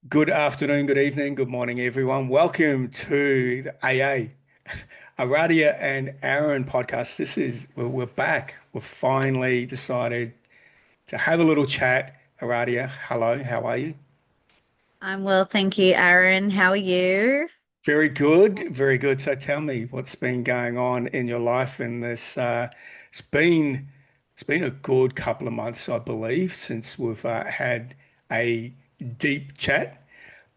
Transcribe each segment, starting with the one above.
Good afternoon, good evening, good morning, everyone. Welcome to the AA, Aradia and Aaron podcast. We're back. We've finally decided to have a little chat. Aradia, hello, how are you? I'm well, thank you, Aaron. How are you? Very good, very good. So tell me what's been going on in your life in this. It's been it's been a good couple of months, I believe, since we've had a deep chat.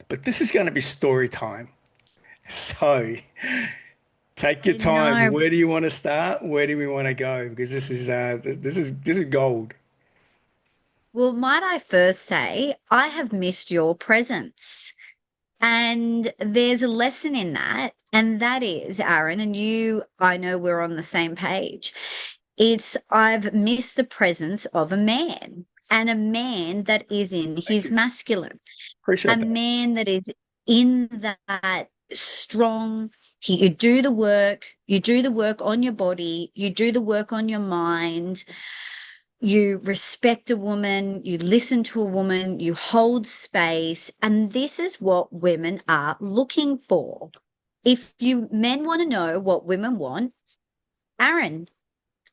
But this is going to be story time. So. Take your I time. know. Where do you want to start? Where do we want to go? Because this is gold. Well, might I first say, I have missed your presence. And there's a lesson in that. And that is, Aaron, and you, I know we're on the same page. I've missed the presence of a man and a man that is in Thank his you. masculine, a Appreciate that. man that is in that strong. You do the work on your body, you do the work on your mind, you respect a woman, you listen to a woman, you hold space. And this is what women are looking for. If you men want to know what women want, Aaron,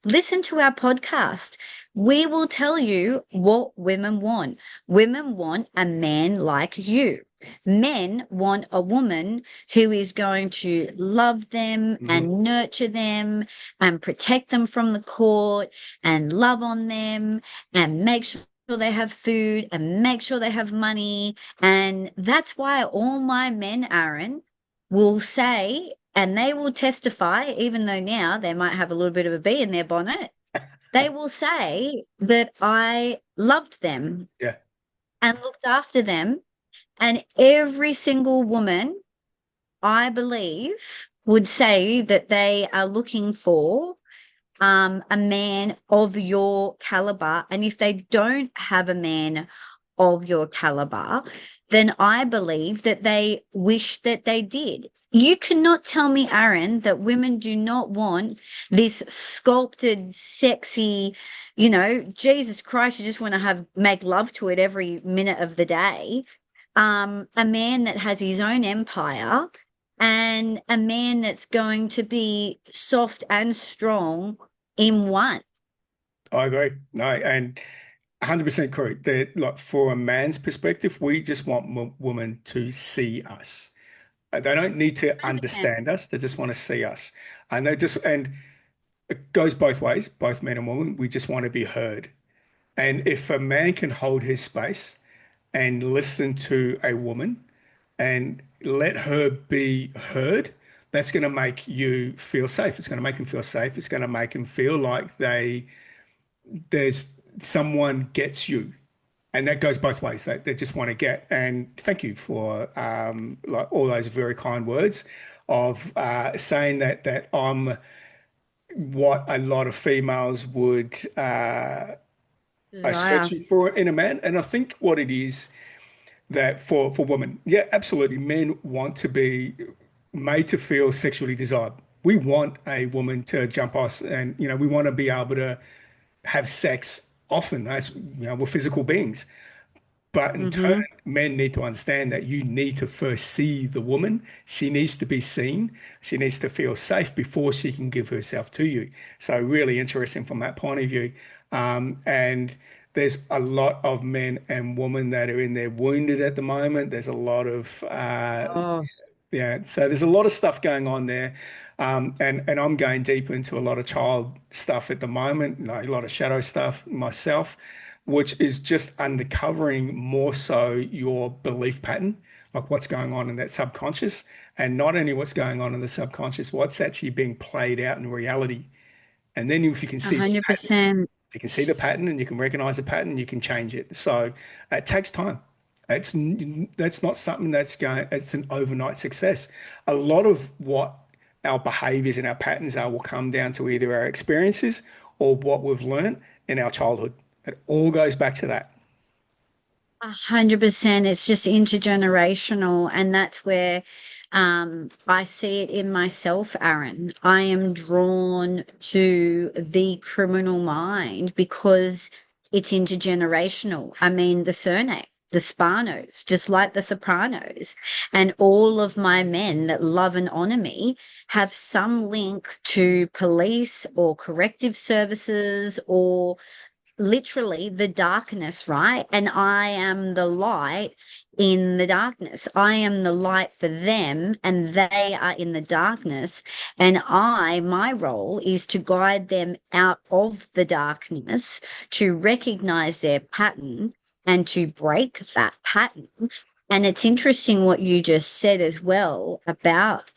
listen to our podcast. We will tell you what women want. Women want a man like you. Men want a woman who is going to love them Hmm. and nurture them and protect them from the court and love on them and make sure they have food and make sure they have money. And that's why all my men, Aaron, will say, and they will testify, even though now they might have a little bit of a bee in their bonnet, they will say that I loved them Yeah, and looked after them. And every single woman, I believe, would say that they are looking for a man of your caliber. And if they don't have a man of your caliber, then I believe that they wish that they did. You cannot tell me, Aaron, that women do not want this sculpted, sexy, Jesus Christ, you just want to have make love to it every minute of the day. A man that has his own empire and a man that's going to be soft and strong in one. I agree. No, and 100% correct. That like for a man's perspective, we just want women to see us. They don't need to 100%. understand us. They just want to see us. And it goes both ways, both men and women. We just want to be heard. And if a man can hold his space and listen to a woman and let her be heard, that's going to make you feel safe. It's going to make them feel safe. It's going to make them feel like there's someone gets you. And that goes both ways. They just want to get. And thank you for like all those very kind words of saying that I'm what a lot of females would are Desire. searching for in a man. And I think what it is that for women, yeah, absolutely, men want to be made to feel sexually desired. We want a woman to jump us, and we want to be able to have sex often. As we're physical beings. But in turn, Mm-hmm. men need to understand that you need to first see the woman. She needs to be seen. She needs to feel safe before she can give herself to you. So really interesting from that point of view. And there's a lot of men and women that are in there wounded at the moment. There's a lot of Oh, yeah, so there's a lot of stuff going on there. And I'm going deep into a lot of child stuff at the moment, like a lot of shadow stuff myself, which is just uncovering more so your belief pattern, like what's going on in that subconscious, and not only what's going on in the subconscious, what's actually being played out in reality. And then if you can see the pattern, 100%. if you can see the pattern and you can recognize the pattern, you can change it. So it takes time. It's that's not something that's going, it's an overnight success. A lot of what our behaviors and our patterns are will come down to either our experiences or what we've learned in our childhood. It all goes back to that. 100%. It's just intergenerational. And that's where I see it in myself, Aaron. I am drawn to the criminal mind because it's intergenerational. I mean, the surname. the Spanos, just like the Sopranos. And all of my men that love and honor me have some link to police or corrective services or literally the darkness, right? And I am the light in the darkness. I am the light for them, and they are in the darkness. And my role is to guide them out of the darkness, to recognize their pattern and to break that pattern. And it's interesting what you just said as well about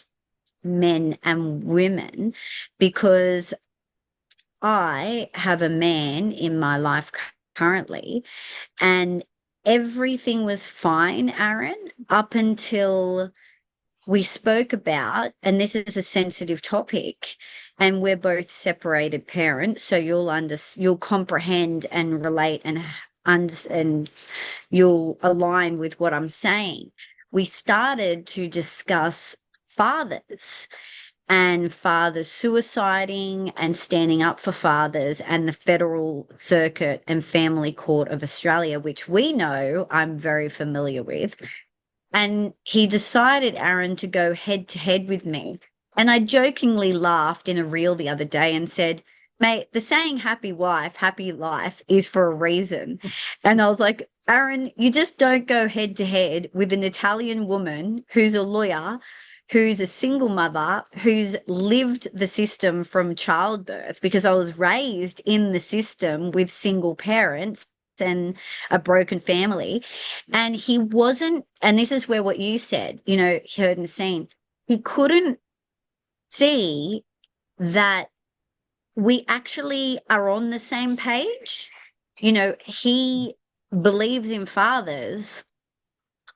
men and women, because I have a man in my life currently, and everything was fine, Aaron, up until we spoke about, and this is a sensitive topic, and we're both separated parents, so you'll comprehend and relate and you'll align with what I'm saying. We started to discuss fathers and fathers suiciding and standing up for fathers and the Federal Circuit and Family Court of Australia, which we know I'm very familiar with. And he decided, Aaron, to go head to head with me. And I jokingly laughed in a reel the other day and said, mate, the saying happy wife, happy life is for a reason. And I was like, Aaron, you just don't go head to head with an Italian woman who's a lawyer, who's a single mother, who's lived the system from childbirth, because I was raised in the system with single parents and a broken family. And he wasn't, and this is where what you said, heard and seen, he couldn't see that we actually are on the same page. He believes in fathers.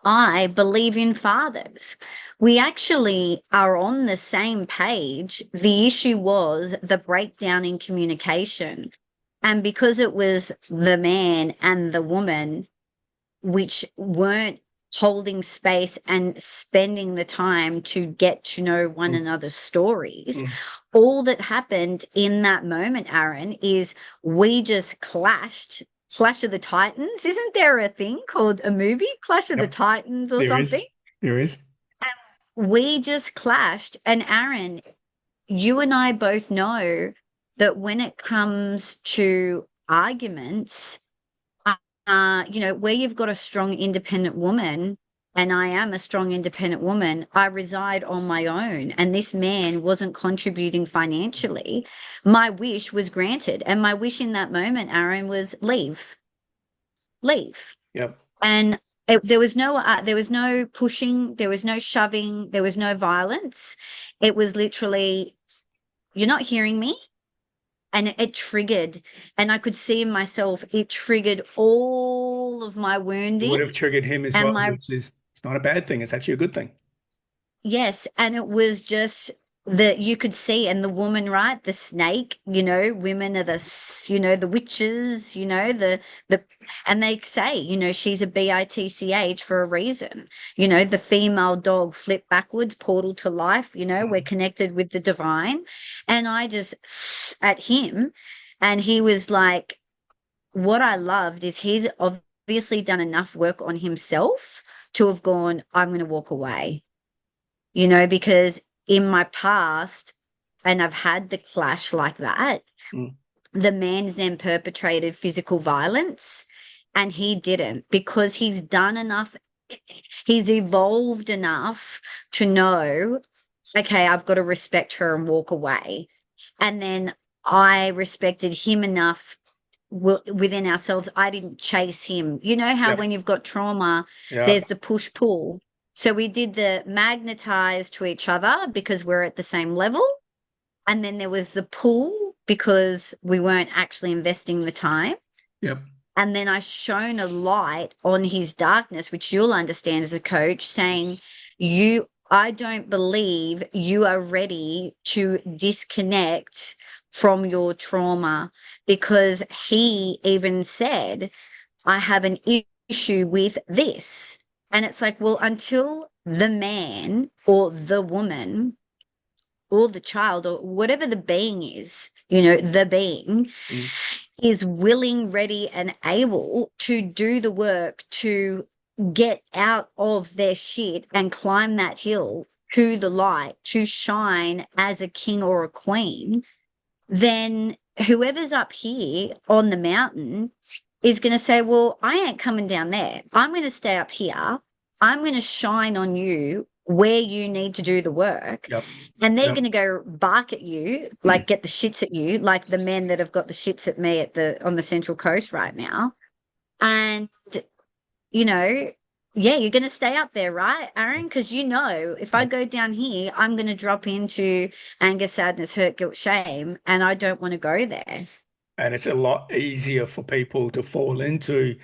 I believe in fathers. We actually are on the same page. The issue was the breakdown in communication. And because it was the man and the woman which weren't holding space and spending the time to get to know one Mm. another's stories, Mm. all that happened in that moment, Aaron, is we just clashed. Clash of the Titans. Isn't there a thing called a movie, Clash of the Yep, Titans or there is. something? There is. We just clashed. And Aaron, you and I both know that when it comes to arguments, where you've got a strong independent woman, and I am a strong independent woman, I reside on my own, and this man wasn't contributing financially. My wish was granted. And my wish in that moment, Aaron, was leave, leave. Yep. And there was no pushing, there was no shoving, there was no violence. It was literally, you're not hearing me. And it triggered, and I could see in myself, it triggered all of my It wounding would have triggered him as and well, my, which is it's not a bad thing. It's actually a good thing. yes. And it was just that you could see, and the woman, right? The snake, women are the witches, and they say, she's a bitch for a reason. The female dog flipped backwards, portal to life, we're Mm. connected with the divine. And I just at him, and he was like, what I loved is he's obviously done enough work on himself to have gone, I'm going to walk away, because in my past, and I've had the clash like that, Mm. the man's then perpetrated physical violence, and he didn't, because he's done enough. He's evolved enough to know, okay, I've got to respect her and walk away. And then I respected him enough within ourselves. I didn't chase him. You know how Yep. when you've got trauma, Yeah. there's the push pull. So we did the magnetize to each other because we're at the same level. And then there was the pull because we weren't actually investing the time. Yep. And then I shone a light on his darkness, which you'll understand as a coach, saying, I don't believe you are ready to disconnect from your trauma, because he even said, I have an issue with this. And it's like, well, until the man or the woman or the child or whatever the being is, the being, Mm. is willing, ready, and able to do the work to get out of their shit and climb that hill to the light, to shine as a king or a queen, then whoever's up here on the mountain is going to say, well, I ain't coming down there. I'm going to stay up here. I'm going to shine on you where you need to do the work. Yep. And they're Yep. going to go bark at you, like get the shits at you, like the men that have got the shits at me on the Central Coast right now. And, you know, yeah, you're going to stay up there, right, Aaron? Because if I Yep. go down here, I'm going to drop into anger, sadness, hurt, guilt, shame, and I don't want to go there. And it's a lot easier for people to fall into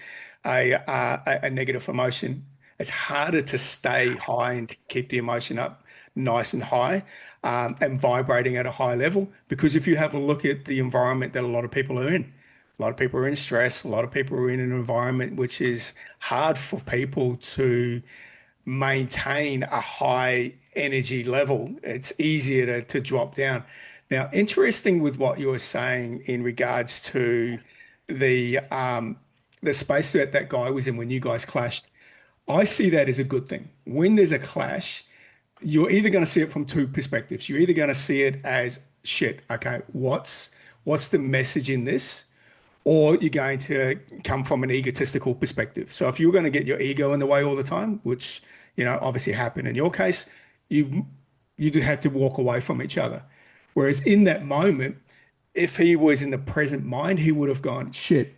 a negative emotion. It's harder to stay high and to keep the emotion up nice and high, and vibrating at a high level. Because if you have a look at the environment that a lot of people are in, a lot of people are in stress, a lot of people are in an environment which is hard for people to maintain a high energy level. It's easier to drop down. Now, interesting with what you were saying in regards to the space that that guy was in when you guys clashed. I see that as a good thing. When there's a clash, you're either going to see it from two perspectives. You're either going to see it as shit, okay, what's the message in this? Or you're going to come from an egotistical perspective. So if you're going to get your ego in the way all the time, which obviously happened in your case, you you do have to walk away from each other. Whereas in that moment, if he was in the present mind, he would have gone, shit,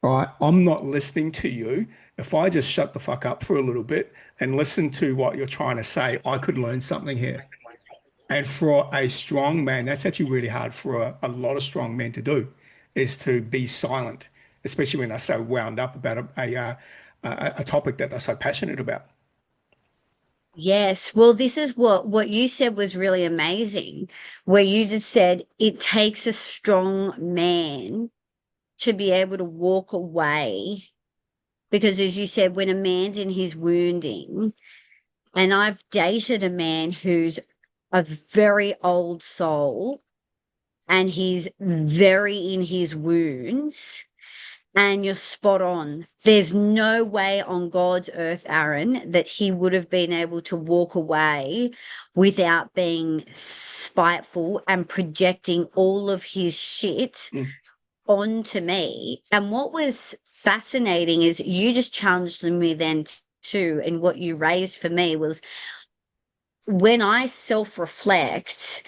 all right, I'm not listening to you. If I just shut the fuck up for a little bit and listen to what you're trying to say, I could learn something here. And for a strong man, that's actually really hard for a lot of strong men to do, is to be silent, especially when they're so wound up about a topic that they're so passionate about. Yes. Well, this is what you said was really amazing, where you just said it takes a strong man to be able to walk away. Because as you said, when a man's in his wounding, and I've dated a man who's a very old soul and he's very in his wounds. And you're spot on. There's no way on God's earth, Aaron, that he would have been able to walk away without being spiteful and projecting all of his shit Mm, onto me. And what was fascinating is you just challenged me then too, and what you raised for me was when I self-reflect,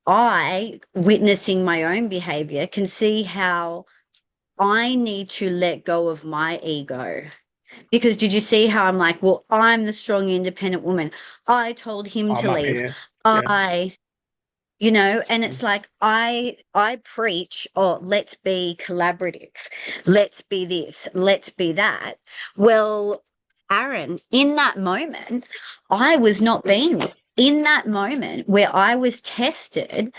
I, witnessing my own behavior, can see how I need to let go of my ego. Because did you see how I'm like, well, I'm the strong, independent woman. I told him I'm to up leave. here. Yeah. I, and it's like I preach, oh, let's be collaborative. Let's be this, let's be that. Well, Aaron, in that moment, I was not being it. In that moment where I was tested,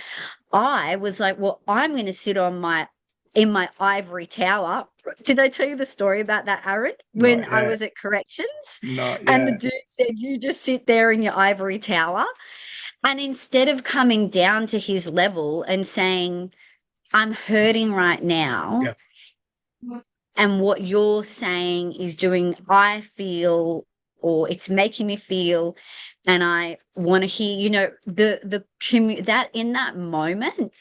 I was like, well, I'm going to sit in my ivory tower. Did I tell you the story about that, Aaron? When Not I was yet. at corrections Not and the yet. dude said, you just sit there in your ivory tower. And instead of coming down to his level and saying, I'm hurting right now, Yeah. and what you're saying is doing, I feel, or it's making me feel, and I want to hear, that in that moment,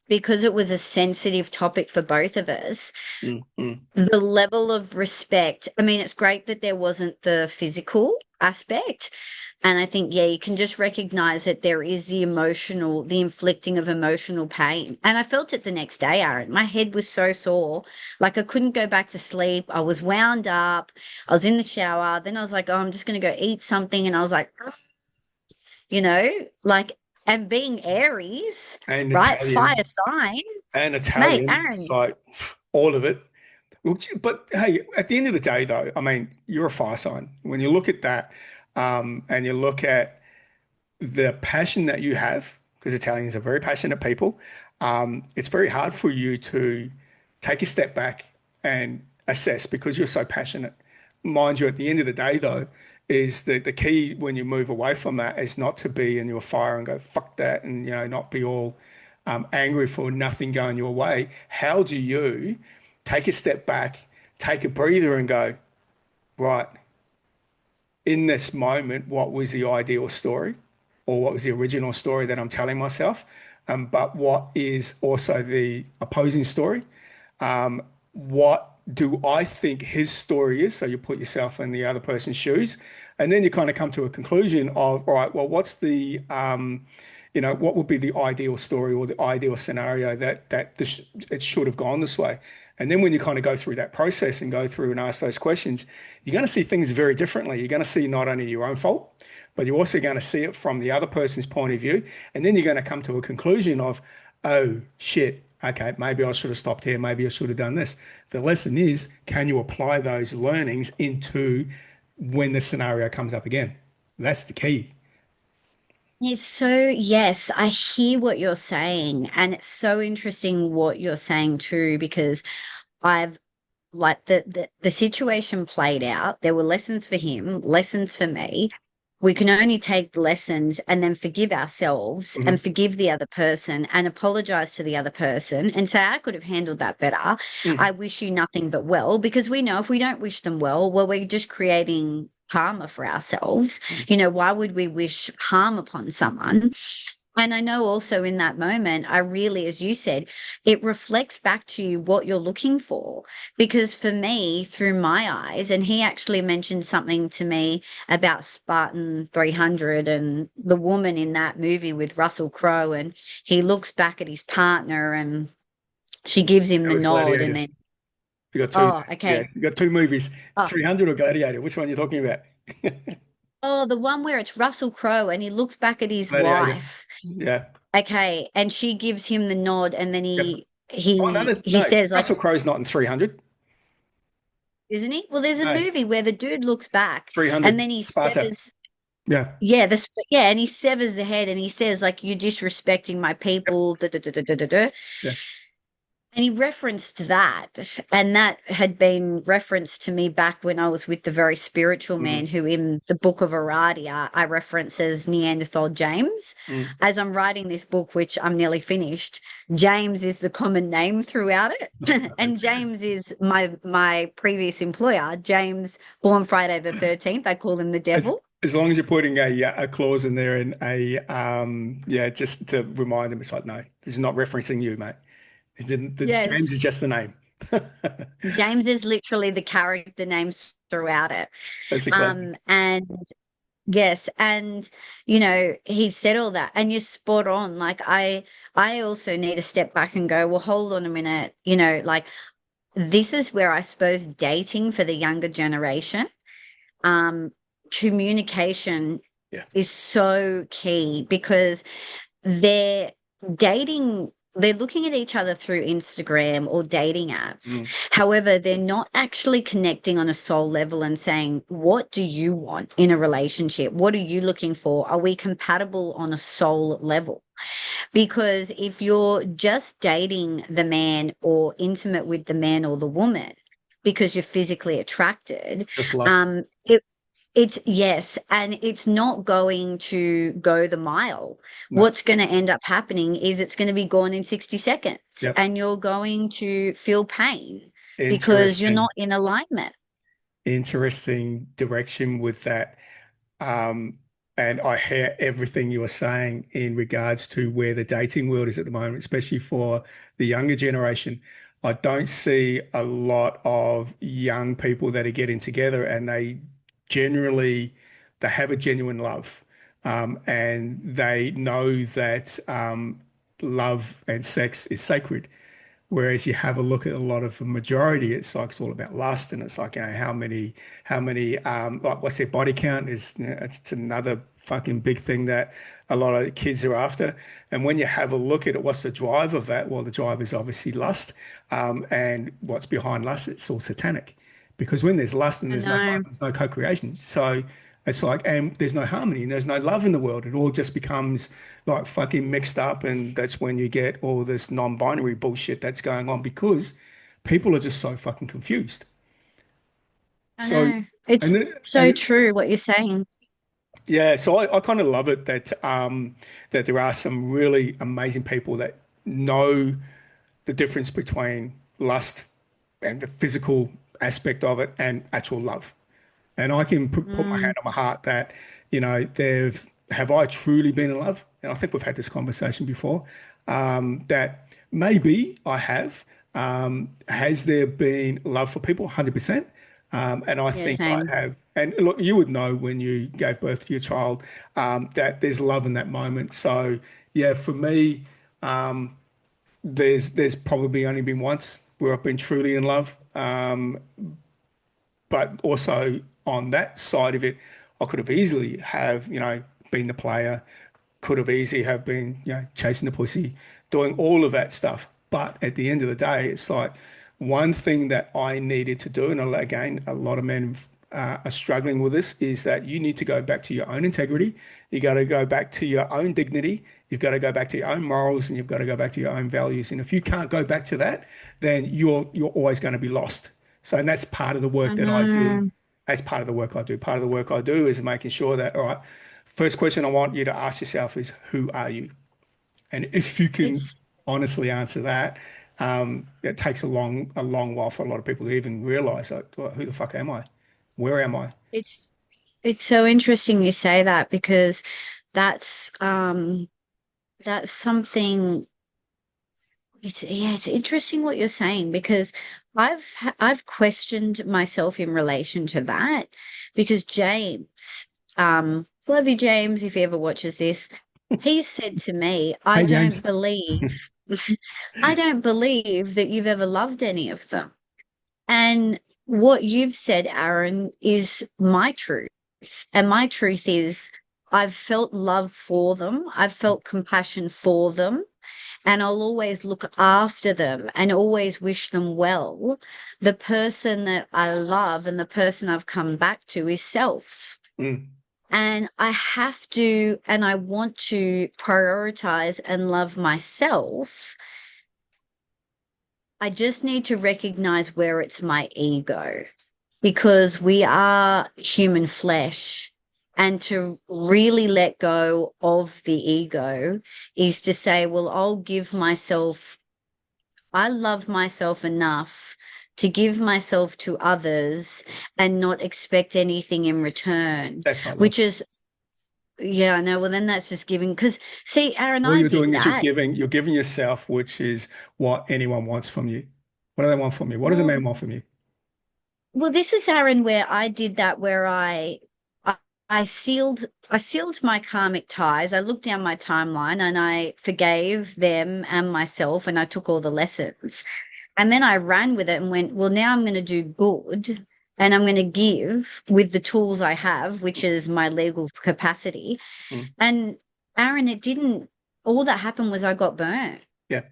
because it was a sensitive topic for both of us, Mm, mm. the level of respect. I mean, it's great that there wasn't the physical aspect. And I think, yeah, you can just recognize that there is the inflicting of emotional pain. And I felt it the next day, Aaron. My head was so sore. Like I couldn't go back to sleep. I was wound up. I was in the shower. Then I was like, oh, I'm just going to go eat something. And I was like, you know, like, and being Aries, And right? Fire Italian. sign, And mate, Italian. It's Aaron. like all of it. But hey, at the end of the day, though, I mean, you're a fire sign. When you look at that, and you look at the passion that you have, because Italians are very passionate people, it's very hard for you to take a step back and assess because you're so passionate. Mind you, at the end of the day, though, is that the key when you move away from that is not to be in your fire and go, fuck that, and, not be all angry for nothing going your way, how do you take a step back, take a breather, and go, right, in this moment, what was the ideal story or what was the original story that I'm telling myself? But what is also the opposing story? What do I think his story is? So you put yourself in the other person's shoes, and then you kind of come to a conclusion of, all right, well, what's what would be the ideal story or the ideal scenario that it should have gone this way? And then when you kind of go through that process and go through and ask those questions, you're going to see things very differently. You're going to see not only your own fault, but you're also going to see it from the other person's point of view. And then you're going to come to a conclusion of, oh, shit, okay, maybe I should have stopped here. Maybe I should have done this. The lesson is, can you apply those learnings into when the scenario comes up again? That's the key. It's so, yes, I hear what you're saying. And it's so interesting what you're saying too, because I've like the situation played out. There were lessons for him, lessons for me. We can only take the lessons and then forgive ourselves and Hmm. forgive the other person and apologize to the other person and say, I could have handled that better. I Hmm. wish you nothing but well, because we know if we don't wish them well, we're just creating karma for ourselves. Why would we wish harm upon someone? And I know also in that moment, I really, as you said, it reflects back to you what you're looking for. Because for me, through my eyes, and he actually mentioned something to me about Spartan 300 and the woman in that movie with Russell Crowe, and he looks back at his partner and she gives him That the was nod, and Gladiator. then, You got two. oh, Yeah, okay. you got two movies, Oh, 300 or Gladiator. Which one are you talking about? oh, the one where it's Russell Crowe and he looks back at his Gladiator. wife. Yeah. Okay, and she gives him the nod, and then Yep. he Oh, no, he he no. says like, Russell Crowe's not in 300. isn't he? Well, there's a No, movie where the dude looks back and 300 then he Sparta. severs, Yeah. yeah, yeah, and he severs the head and he says like, you're disrespecting my Yep. people, da, da, da, da, da, da, da. Yeah. And he referenced that, and that had been referenced to me back when I was with the very spiritual man Mm, who, in the book of Aradia, I reference as Neanderthal James. mm. As I'm writing this book, which I'm nearly finished, James is the common name throughout it. And James is my previous employer, James, born Friday the 13th. I call him the As, devil. as long as you're putting a clause in there and yeah, just to remind them, it's like, no, this is not referencing you, mate. James is Yes. just the name. James is literally the character names throughout it. Basically. And yes, and he said all that, and you're spot on. Like I also need to step back and go, well, hold on a minute. Like this is where I suppose dating for the younger generation, um, communication Yeah. is so key because they're dating, they're looking at each other through Instagram or dating apps. Mm. However, they're not actually connecting on a soul level and saying, what do you want in a relationship? What are you looking for? Are we compatible on a soul level? Because if you're just dating the man or intimate with the man or the woman because you're physically attracted, Just lust. um, it, it's yes, and it's not going to go the mile. No. What's going to end up happening is it's going to be gone in 60 seconds, Yep. and you're going to feel pain because you're not Interesting. in alignment. Interesting direction with that. Um, and I hear everything you are saying in regards to where the dating world is at the moment, especially for the younger generation. I don't see a lot of young people that are getting together and generally they have a genuine love. And they know that love and sex is sacred. Whereas you have a look at a lot of the majority, it's all about lust, and it's like, how many, like what's their body count is, it's another fucking big thing that a lot of kids are after. And when you have a look at it, what's the drive of that? Well, the drive is obviously lust, and what's behind lust? It's all satanic, because when there's lust and I there's no love, know. there's no co-creation. So it's like, and there's no harmony and there's no love in the world. It all just becomes like fucking mixed up. And that's when you get all this non-binary bullshit that's going on because people are just so fucking confused. I So, know. and It's then, so and true what you're saying. yeah, so I kind of love it that there are some really amazing people that know the difference between lust and the physical aspect of it and actual love. And I can put my Mm, hand on my heart that, have I truly been in love? And I think we've had this conversation before, that maybe I have. Has there been love for people? 100%. And I yeah, think I same. have. And look, you would know when you gave birth to your child, that there's love in that moment. So, yeah, for me, there's probably only been once where I've been truly in love. But also on that side of it, I could have easily have, been the player, could have easily have been, chasing the pussy, doing all of that stuff. But at the end of the day, it's like one thing that I needed to do, and again, a lot of men are struggling with this, is that you need to go back to your own integrity. You got to go back to your own dignity. You've got to go back to your own morals, and you've got to go back to your own values. And if you can't go back to that, then you're always going to be lost. So, and that's part of the work I that I do. know. That's part of the work I do. Part of the work I do is making sure that, all right, first question I want you to ask yourself is, who are you? And if you can It's honestly answer that, it takes a long while for a lot of people to even realize, like, well, who the fuck am I? Where am I? it's it's so interesting you say that because that's um that's something. It's interesting what you're saying because I've questioned myself in relation to that because James, love you, James, if he ever watches this, he said to me, I Hey, don't James. believe I don't believe that you've ever loved any of them. And what you've said, Aaron, is my truth. And my truth is I've felt love for them. I've felt compassion for them and I'll always look after them and always wish them well. The person that I love and the person I've come back to is self. Mm, And I have to, and I want to prioritize and love myself. I just need to recognize where it's my ego because we are human flesh. And to really let go of the ego is to say, well, I'll give myself I love myself enough to give myself to others and not expect anything in return, that's not love. which is, yeah, I know. Well, then that's just giving. Because, see, Aaron, All I you're did doing is that. you're giving yourself, which is what anyone wants from you. What do they want from you? What does a Well, man want from you? well, this is Aaron where I did that, where I, I sealed my karmic ties. I looked down my timeline and I forgave them and myself, and I took all the lessons. And then I ran with it and went, well, now I'm going to do good and I'm going to give with the tools I have, which is my legal capacity. Mm, And Aaron, it didn't, all that happened was I got burnt. yeah,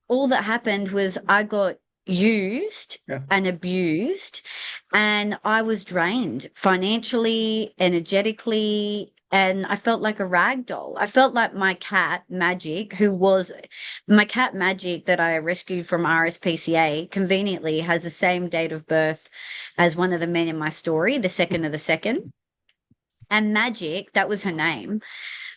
All that happened was I got used yeah, and abused, and I was drained financially, energetically, and I felt like a rag doll. I felt like my cat Magic, who was my cat Magic that I rescued from RSPCA, conveniently has the same date of birth as one of the men in my story, the second of the second. And Magic, that was her name,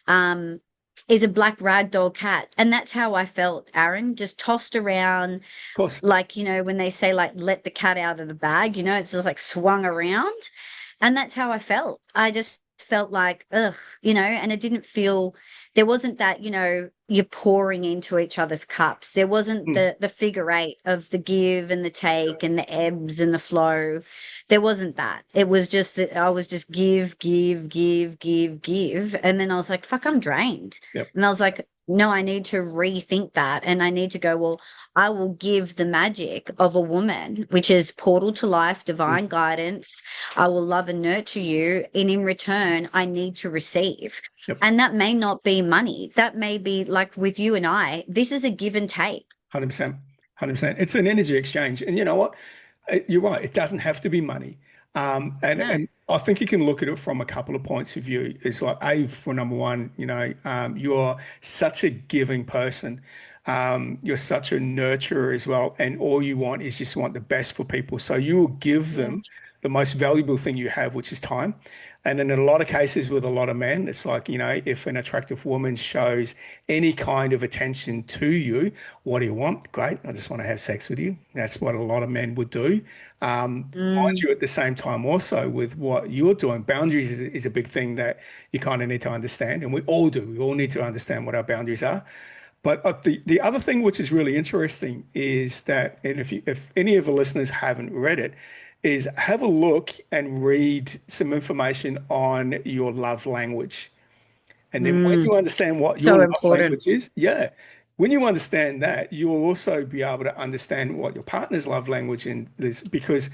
um, is a black ragdoll cat. And that's how I felt, Aaron, just tossed around of course. like, when they say like let the cat out of the bag, it's just like swung around. And that's how I felt. I just felt like, ugh, and it didn't feel, there wasn't that, you're pouring into each other's cups. There wasn't Mm, the figure eight of the give and the take and the ebbs and the flow. There wasn't that. It was just that I was just give, give, give, give, give. And then I was like, fuck, I'm drained. yep, And I was like, no, I need to rethink that. And I need to go, well, I will give the magic of a woman, which is portal to life, mm, divine guidance. I will love and nurture you. And in return, I need to receive. yep. And that may not be money. That may be like with you and I, this is a give and take. 100%. 100%. It's an energy exchange. And you know what? You're right. It doesn't have to be money. No. And I think you can look at it from a couple of points of view. It's like, A, for number one, you're such a giving person. You're such a nurturer as well. And all you want is just want the best for people. So you will give Yeah. them the most valuable thing you have, which is time. And in a lot of cases with a lot of men, it's like, if an attractive woman shows any kind of attention to you, what do you want? Great. I just want to have sex with you. That's what a lot of men would do. Mind Mm, you, at the same time, also with what you're doing, boundaries is a big thing that you kind of need to understand. And we all do. We all need to understand what our boundaries are. But the other thing which is really interesting is that, and if any of the listeners haven't read it, is have a look and read some information on your love language. And then when mm. you understand what your So love important. language is, yeah, when you understand that, you will also be able to understand what your partner's love language is. Because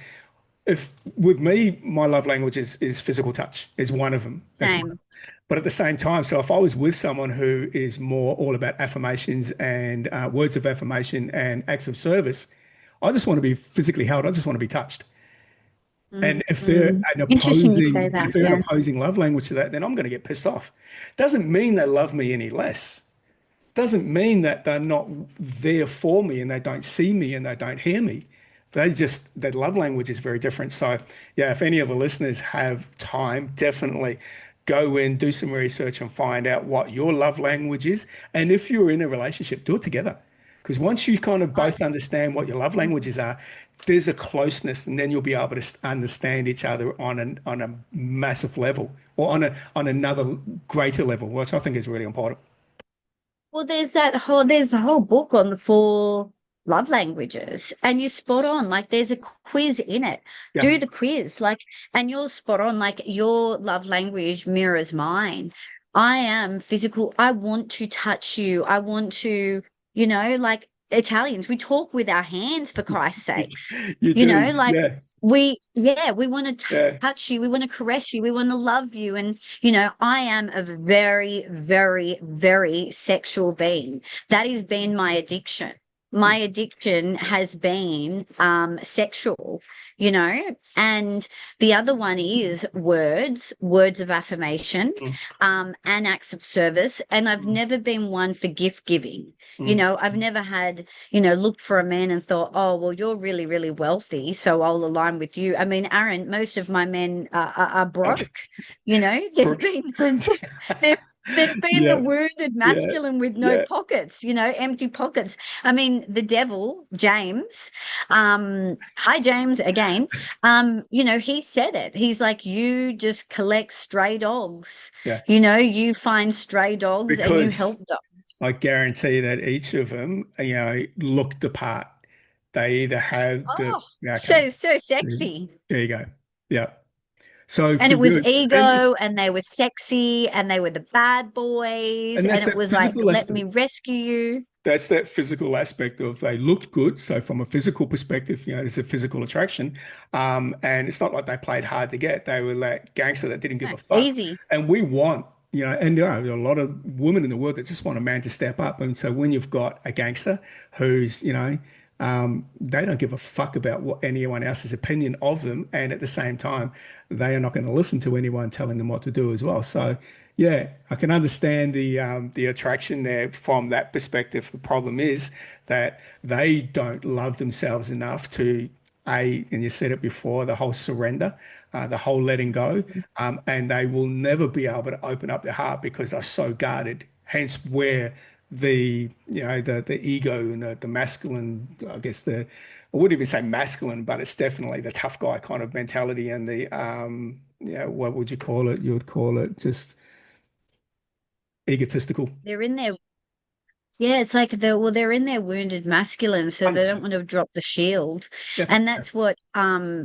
if with me, my love language is physical touch, is one of them. That's one. Same. But at the same time, so if I was with someone who is more all about affirmations and words of affirmation and acts of service, I just want to be physically held. I just want to be touched. And if they're Mm. Interesting you say that. an Yeah. opposing love language to that, then I'm going to get pissed off. Doesn't mean they love me any less. Doesn't mean that they're not there for me and they don't see me and they don't hear me. Their love language is very different. So, yeah, if any of the listeners have time, definitely go in, do some research and find out what your love language is. And if you're in a relationship, do it together. Because once you kind of I, both understand what your love languages are, there's a closeness, and then you'll be able to understand each other on a massive level or on another greater level, which I think is really important. well, there's a whole book on the four love languages, and you're spot on. Like, there's a quiz in it. Yeah. Do the quiz, like, and you're spot on. Like, your love language mirrors mine. I am physical. I want to touch you. I want to, like Italians, we talk with our hands for Christ's sakes. You do. Like Yeah. we want to Yeah. touch you, we want to caress you, we want to love you. And, I am a very, very, very sexual being. That has been my addiction. My addiction has been sexual, and the other one is words of affirmation, Mm, and acts of service. And I've mm, never been one for gift giving. mm. I've never had, looked for a man and thought, oh, well, you're really, really wealthy, so I'll align with you. I mean, Aaron, most of my men are broke. They've Crooks. been Crims. they've they've been the Yeah. wounded Yeah. masculine with no Yeah. pockets, empty pockets. I mean, the devil, James, hi James again. He said it. He's like, you just collect stray dogs. Yeah. You find stray dogs and you Because help them. I guarantee that each of them, look the part. They either have Oh, yeah, okay, so sexy. there you go. Yeah. So And for it was you, and ego, and they were sexy, and they were the bad boys, and and that's it that was like, physical let aspect. me rescue you. That's that physical aspect of they looked good. So from a physical perspective, there's a physical attraction. And it's not like they played hard to get. They were like gangster that didn't give No, a fuck. easy. And we want, and there are a lot of women in the world that just want a man to step up. And so when you've got a gangster who's, they don't give a fuck about what anyone else's opinion of them. And at the same time, they are not going to listen to anyone telling them what to do as well. So yeah, I can understand the attraction there from that perspective. The problem is that they don't love themselves enough to and you said it before, the whole surrender, the whole letting go, and they will never be able to open up their heart because they're so guarded. Hence, where the ego and the masculine, I guess I wouldn't even say masculine, but it's definitely the tough guy kind of mentality and the what would you call it? You would call it just egotistical. They're in their Yeah, it's like they're in their wounded masculine, so they don't 100%. want to drop the shield. Yeah. And that's what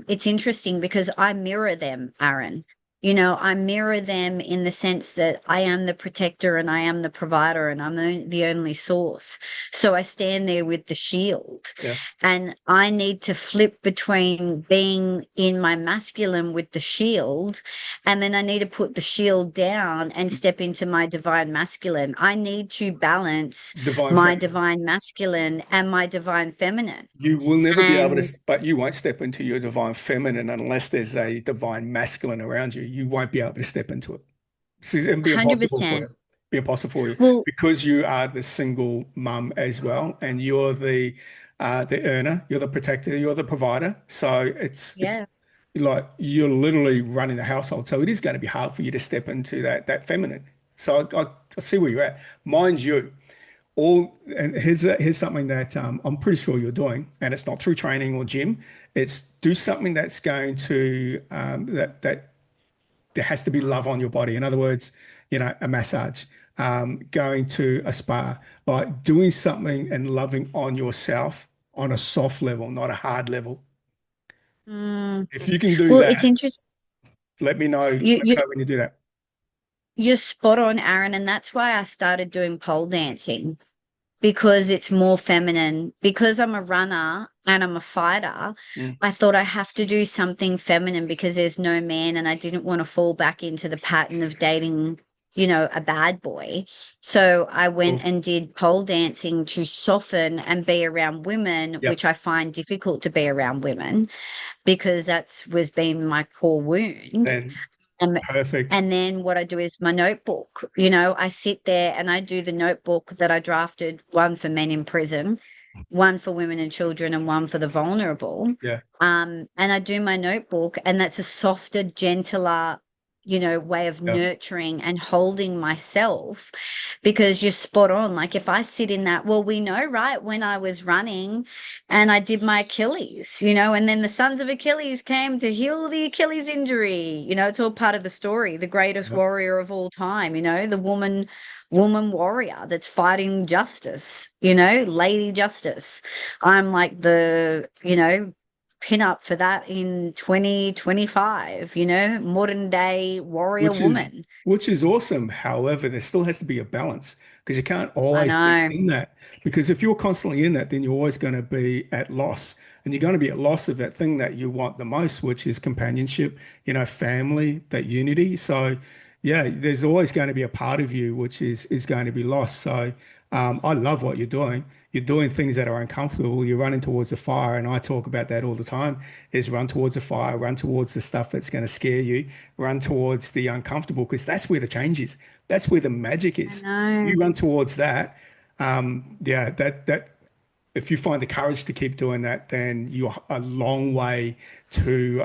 it's interesting because I mirror them, Aaron. I mirror them in the sense that I am the protector and I am the provider and I'm the only source. So I stand there with the shield. Yeah. And I need to flip between being in my masculine with the shield, and then I need to put the shield down and step into my divine masculine. I need to balance Divine my feminine. divine masculine and my divine feminine. You will never be able to, And but you won't step into your divine feminine unless there's a divine masculine around you. You won't be able to step into it. So it'll be impossible for 100%. you. Be impossible for you Well, because you are the single mum as well, and you're the earner, you're the protector, you're the provider. So it's yeah. like you're literally running the household. So it is going to be hard for you to step into that feminine. So I see where you're at. Mind you, all and here's something that I'm pretty sure you're doing, and it's not through training or gym. It's do something that's going to that there has to be love on your body. In other words, a massage, going to a spa, like doing something and loving on yourself on a soft level, not a hard level. Mm. If you can do Well, it's that, interesting. let me know. Let You, me you know when you do that. you're spot on, Aaron, and that's why I started doing pole dancing because it's more feminine. Because I'm a runner and I'm a fighter, Mm. I thought I have to do something feminine because there's no man, and I didn't want to fall back into the pattern of dating, a bad boy. So I went Cool. and did pole dancing to soften and be around women, Yep. which I find difficult to be around women because that's was been my core wound. Then Um, perfect. and then what I do is my notebook. I sit there and I do the notebook that I drafted, one for men in prison, one for women and children, and one for the vulnerable. Yeah. And I do my notebook, and that's a softer, gentler, way of Yeah. nurturing and holding myself because you're spot on. Like if I sit in that, well, we know, right, when I was running and I did my Achilles, and then the sons of Achilles came to heal the Achilles injury. It's all part of the story, the greatest Yep. warrior of all time, the woman warrior that's fighting justice, lady justice. I'm like the, pin up for that in 2025, modern day warrior which is woman. which is awesome. However, there still has to be a balance because you can't I always be know. in that. Because if you're constantly in that, then you're always going to be at loss, and you're going to be at loss of that thing that you want the most, which is companionship, family, that unity. So, yeah, there's always going to be a part of you which is going to be lost. So, I love what you're doing. You're doing things that are uncomfortable. You're running towards the fire, and I talk about that all the time. Is run towards the fire, run towards the stuff that's going to scare you, run towards the uncomfortable, because that's where the change is. That's where the magic I is. know. You run towards that. Yeah, that if you find the courage to keep doing that, then you're a long way to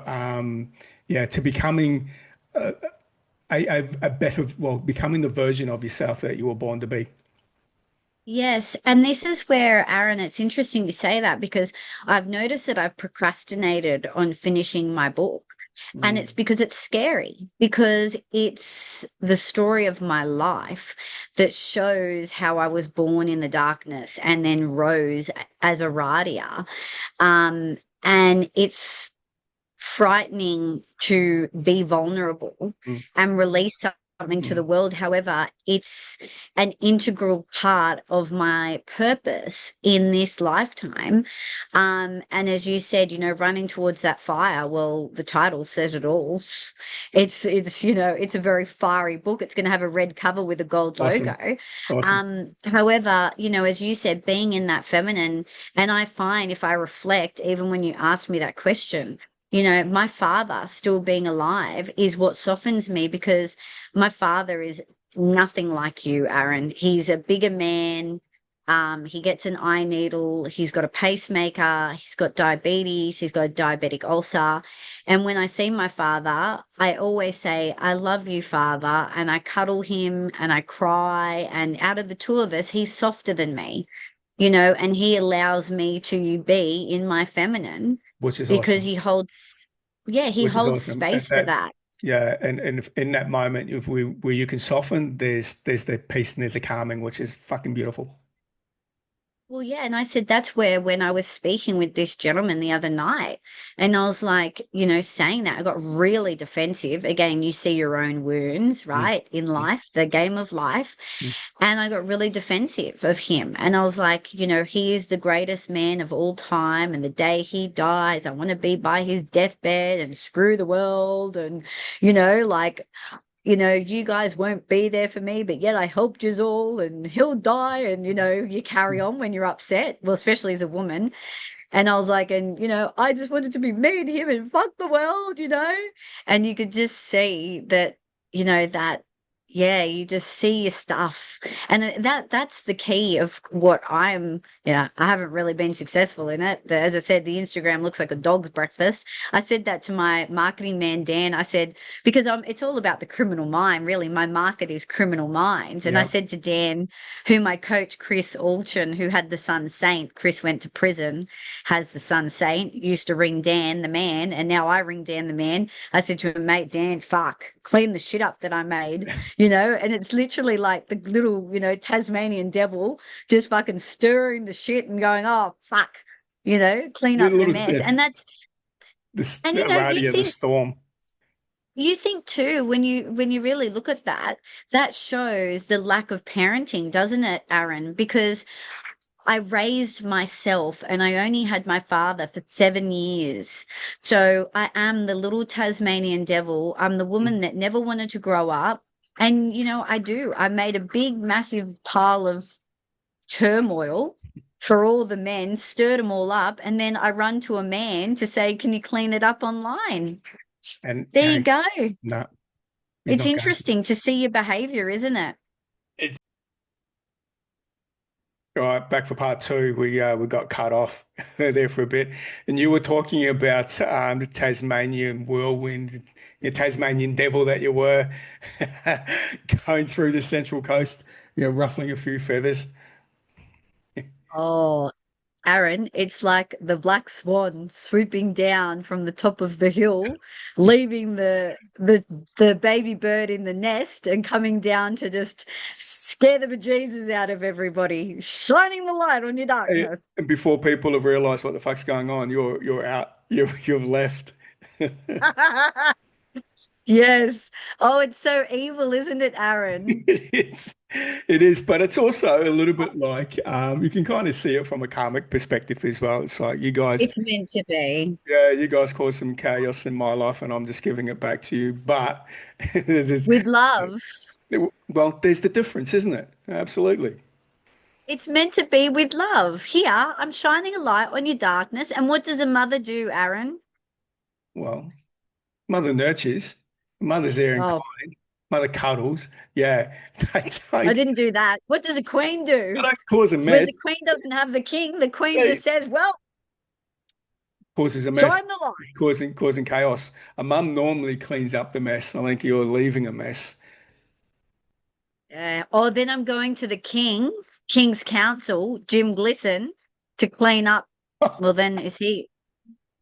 yeah, to becoming a better, well, becoming the version of yourself that you were born to be. Yes, and this is where, Aaron, it's interesting you say that because I've noticed that I've procrastinated on finishing my book. And it's Mm, because it's scary, because it's the story of my life that shows how I was born in the darkness and then rose as a Radia. And it's frightening to be vulnerable mm, and release something to the mm. world. However, it's an integral part of my purpose in this lifetime. And as you said, running towards that fire, well, the title says it all. It's a very fiery book. It's going to have a red cover with a gold Awesome. logo. Awesome. However, as you said, being in that feminine, and I find if I reflect, even when you ask me that question, my father still being alive is what softens me because my father is nothing like you, Aaron. He's a bigger man. He gets an eye needle. He's got a pacemaker. He's got diabetes. He's got a diabetic ulcer. And when I see my father, I always say, I love you, father. And I cuddle him and I cry. And out of the two of us, he's softer than me, and he allows me to be in my feminine Which is because awesome. he holds, yeah, he Which is holds awesome. And space for that, that. yeah, and if in that moment, if we where you can soften, there's the peace and there's the calming, which is fucking beautiful. Well, yeah, and I said that's where when I was speaking with this gentleman the other night, and I was like, saying that I got really defensive. Again, you see your own wounds, Mm, right, in mm, life, the game of life. mm. And I got really defensive of him. And I was like, he is the greatest man of all time. And the day he dies, I want to be by his deathbed and screw the world. And, like, you guys won't be there for me, but yet I helped you all and he'll die. And, you carry on when you're upset. Well, especially as a woman. And I was like, and, I just wanted to be me and him and fuck the world. And you could just see that, that. Yeah, you just see your stuff. And that's the key of what yeah, I haven't really been successful in it. As I said, the Instagram looks like a dog's breakfast. I said that to my marketing man, Dan. I said, because it's all about the criminal mind, really. My market is criminal minds. And I Yeah. said to Dan, who my coach, Chris Alchin, who had the son Saint, Chris went to prison, has the son Saint, used to ring Dan the man, and now I ring Dan the man. I said to him, mate, Dan, fuck, clean the shit up that I made, and it's literally like the little, Tasmanian devil just fucking stirring the shit and going, oh, fuck, clean The up the little mess. And that's, this and the Aradia, the storm. you think too, when you really look at that, that shows the lack of parenting, doesn't it, Aaron? Because I raised myself and I only had my father for 7 years. So I am the little Tasmanian devil. I'm the woman that never wanted to grow up. And, I do. I made a big, massive pile of turmoil for all the men, stirred them all up. And then I run to a man to say, can you clean it up online? And There you hey, go. no, he's It's not going to. interesting to see your behavior, isn't it? It's all right. Back for part two. We got cut off there for a bit, and you were talking about the Tasmanian whirlwind, the Tasmanian devil that you were, going through the Central Coast, ruffling a few feathers. Oh, Aaron, it's like the black swan swooping down from the top of the hill, leaving the baby bird in the nest and coming down to just scare the bejesus out of everybody, shining the light on your darkness. And before people have realised what the fuck's going on, you're out. You've left. Yes. Oh, it's so evil, isn't it, Aaron? It is. It is, but it's also a little bit like you can kind of see it from a karmic perspective as well. It's like you guys, It's meant to be. yeah, you guys caused some chaos in my life, and I'm just giving it back to you. But there's, With love. well, there's the difference, isn't it? Absolutely. It's meant to be with love. Here, I'm shining a light on your darkness. And what does a mother do, Aaron? Well, mother nurtures, mother's there and Oh, kind, mother cuddles. Yeah, they I don't, didn't do that. What does a queen they do? don't cause a When mess. the queen doesn't have the king, the queen They just says, well, causes a mess, shine the light. causing chaos. A mum normally cleans up the mess. I think you're leaving a mess. Yeah. Oh, then I'm going to the King's Council, Jim Glisson, to clean up. Well, then is he?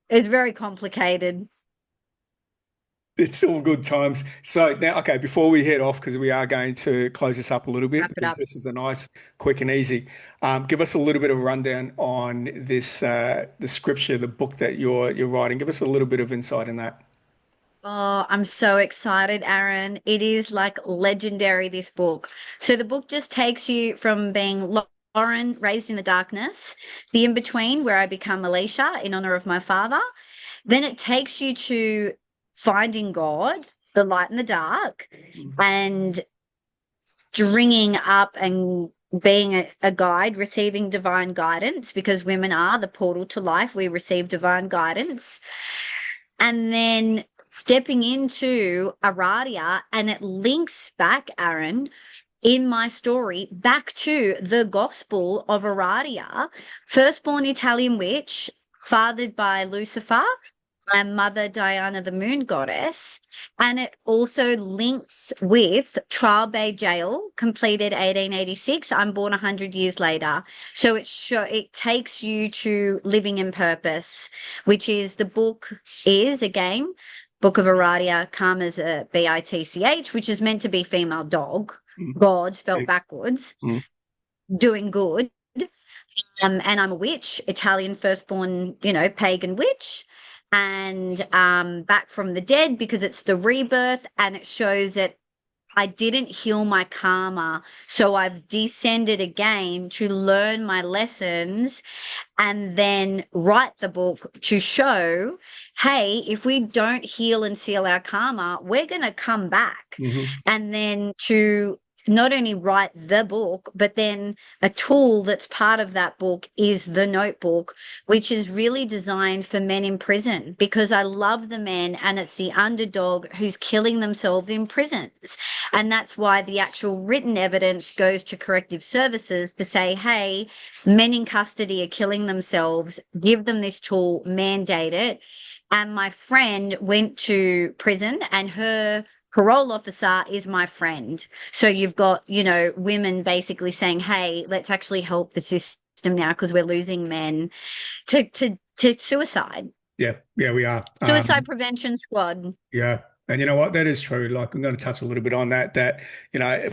It's very complicated. It's all good times. So now, okay, before we head off, because we are going to close this up a little bit, Wrap it because up. this is a nice, quick and easy. Give us a little bit of a rundown on this, the scripture, the book that you're writing. Give us a little bit of insight in that. Oh, I'm so excited, Aaron. It is like legendary, this book. So the book just takes you from being Lauren, raised in the darkness, the in between, where I become Alicia in honor of my father. Then it takes you to finding God, the light and the dark, and stringing up and being a guide, receiving divine guidance, because women are the portal to life. We receive divine guidance. And then stepping into Aradia, and it links back, Aaron, in my story, back to the Gospel of Aradia, firstborn Italian witch, fathered by Lucifer, and mother Diana, the moon goddess. And it also links with Trial Bay Jail, completed 1886. I'm born 100 years later. So it takes you to living in purpose, which is the book is, again, Book of Aradia, Karma's a Bitch, which is meant to be female dog, Mm. God spelled backwards, Mm. doing good. And I'm a witch, Italian firstborn, pagan witch, and back from the dead, because it's the rebirth, and it shows that I didn't heal my karma. So I've descended again to learn my lessons and then write the book to show, hey, if we don't heal and seal our karma, we're going to come back. Mhm. And then to not only write the book, but then a tool that's part of that book is the notebook, which is really designed for men in prison because I love the men and it's the underdog who's killing themselves in prisons. And that's why the actual written evidence goes to corrective services to say, hey, men in custody are killing themselves, give them this tool, mandate it. And my friend went to prison and her parole officer is my friend. So you've got, women basically saying, hey, let's actually help the system now because we're losing men to suicide. Yeah, yeah, we are. Suicide prevention squad. Yeah. And you know what? That is true. Like, I'm going to touch a little bit on that.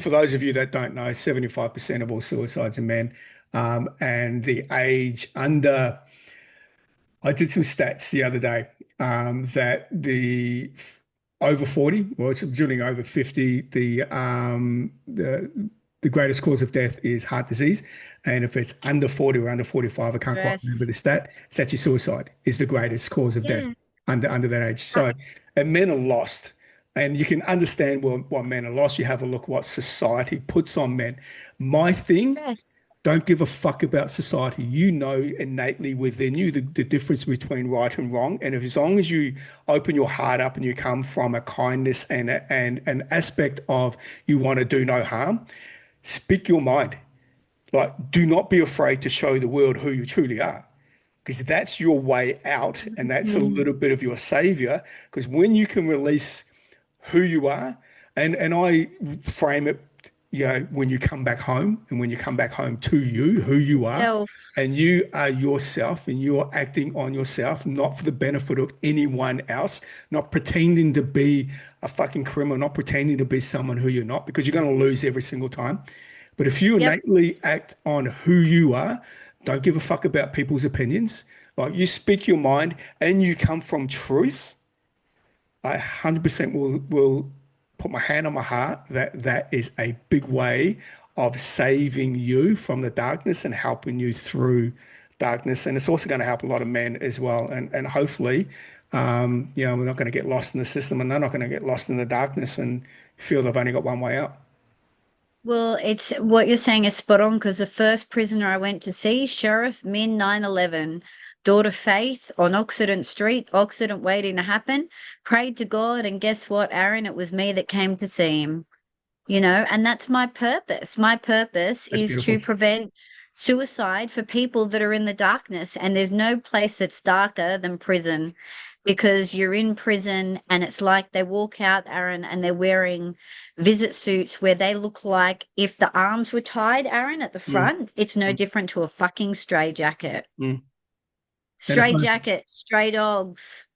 For those of you that don't know, 75% of all suicides are men. And the age under, I did some stats the other day, that the over 40, well, it's during over 50, the greatest cause of death is heart disease. And if it's under 40 or under 45, I can't quite remember Yes. the stat, it's actually suicide is the greatest cause of death Yeah. under that age. Uh, So, and men are lost. And you can understand why men are lost. You have a look what society puts on men. My thing, yes. don't give a fuck about society. You know innately within you the difference between right and wrong. And if, as long as you open your heart up and you come from a kindness and an aspect of you want to do no harm, speak your mind. Like, do not be afraid to show the world who you truly are, because that's your way out and that's a Mhm. little bit of your savior. Because when you can release who you are, and I frame it, when you come back home and when you come back home to you, who you are, Self. and you are yourself and you're acting on yourself, not for the benefit of anyone else, not pretending to be a fucking criminal, not pretending to be someone who you're not, because you're going to lose every single time. But if you Yep. innately act on who you are, don't give a fuck about people's opinions. Like, you speak your mind and you come from truth, I 100% will put my hand on my heart that that is a big way of saving you from the darkness and helping you through darkness. And it's also going to help a lot of men as well. And hopefully, we're not going to get lost in the system and they're not going to get lost in the darkness and feel they've only got one way out. Well, it's what you're saying is spot on because the first prisoner I went to see, Sheriff Min 911, daughter Faith on Occident Street, accident waiting to happen, prayed to God, and guess what, Aaron? It was me that came to see him, and that's my purpose. My purpose That's is to beautiful. prevent suicide for people that are in the darkness, and there's no place that's darker than prison because you're in prison and it's like they walk out, Aaron, and they're wearing visit suits where they look like if the arms were tied, Aaron, at the Mm, front, it's no mm, different to a fucking stray jacket. mm. And if Stray jacket, stray dogs.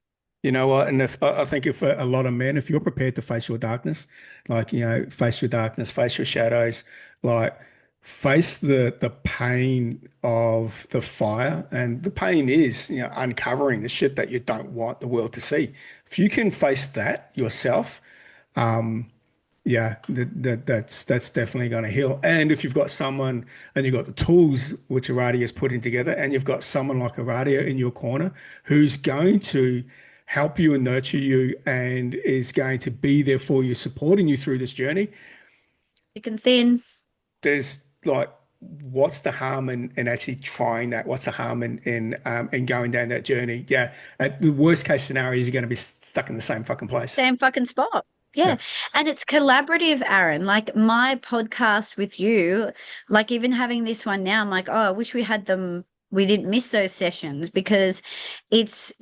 You know what? And if I think if a lot of men, if you're prepared to face your darkness, like, face your darkness, face your shadows, like, face the pain of the fire. And the pain is, uncovering the shit that you don't want the world to see. If you can face that yourself, yeah, that's definitely going to heal. And if you've got someone and you've got the tools which Aradia is putting together, and you've got someone like Aradia in your corner who's going to help you and nurture you and is going to be there for you, supporting you through this journey, Thick and thin. there's like, what's the harm in actually trying that? What's the harm in going down that journey? Yeah, at the worst case scenario is you're going to be stuck in the same fucking place. Same fucking spot. Yeah, Yeah. And it's collaborative, Aaron. Like my podcast with you, like even having this one now, I'm like, oh, I wish we had them. We didn't miss those sessions because it's,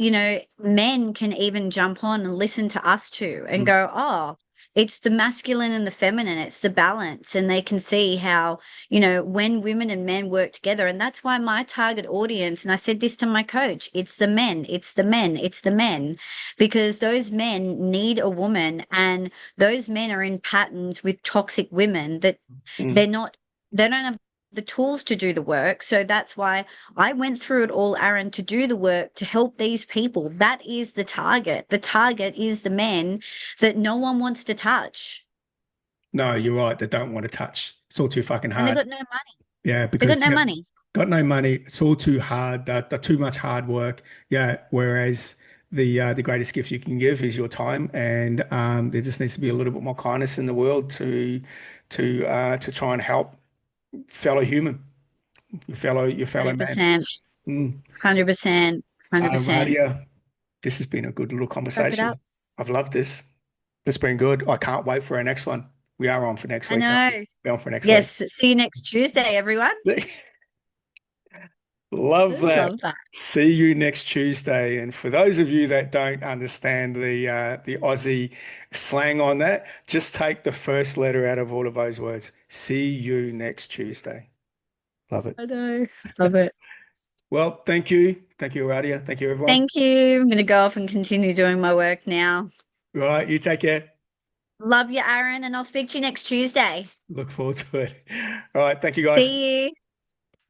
men can even jump on and listen to us too and mm, go, oh, it's the masculine and the feminine, it's the balance. And they can see how, when women and men work together. And that's why my target audience, and I said this to my coach, it's the men, it's the men, it's the men because those men need a woman and those men are in patterns with toxic women that mm. they're not they don't have the tools to do the work. So that's why I went through it all, Aaron, to do the work to help these people. That is the target. The target is the men that no one wants to touch. No, you're right. They don't want to touch. It's all too fucking And they hard. got no money. Yeah, They got because no money. got no money. It's all too hard. They're too much hard work. Yeah. Whereas the greatest gift you can give is your time, and there just needs to be a little bit more kindness in the world to try and help fellow human, your fellow man. 100%. Mm. 100%. 100%. Radia, this has been a good little Wrap it up. conversation. I've loved this. It's been good. I can't wait for our next one. We are on for next I week, aren't we? know. We're on for next week. Yes. See you next Tuesday, everyone. Love that. Love that. See you next Tuesday. And for those of you that don't understand the Aussie slang on that, just take the first letter out of all of those words. See you next Tuesday. Love it. I know. Love it. Well, thank you. Thank you, Aradia. Thank you, everyone. Thank you. I'm going to go off and continue doing my work now. Right, you take care. Love you, Aaron, and I'll speak to you next Tuesday. Look forward to it. All right, thank you, guys. See you.